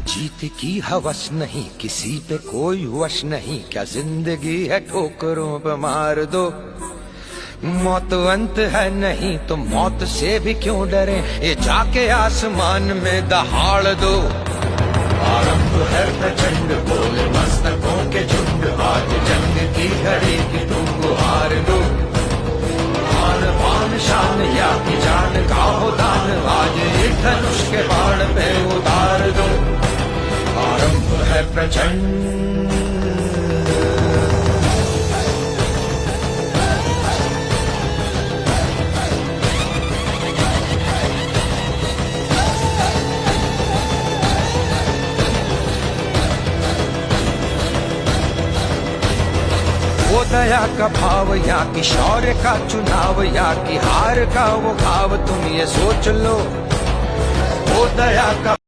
जीत की हवस नहीं, किसी पे कोई वश नहीं, क्या जिंदगी है ठोकरों पे मार दो। मौत अंत है नहीं तो मौत से भी क्यों डरे, ये जाके आसमान में दहाड़ दो। आरंभ है प्रचंड बोले मस्तकों के झुंड, आज जंग की घड़ी की तुम गुहार दो। आन पान शान या की जान का हो दान, आज एक धनुष के बाण पे उतार दो। आरंभ है प्रचंड। वो दया का भाव या कि शौर्य का चुनाव, या कि हार का वो भाव, तुम ये सोच लो। वो दया का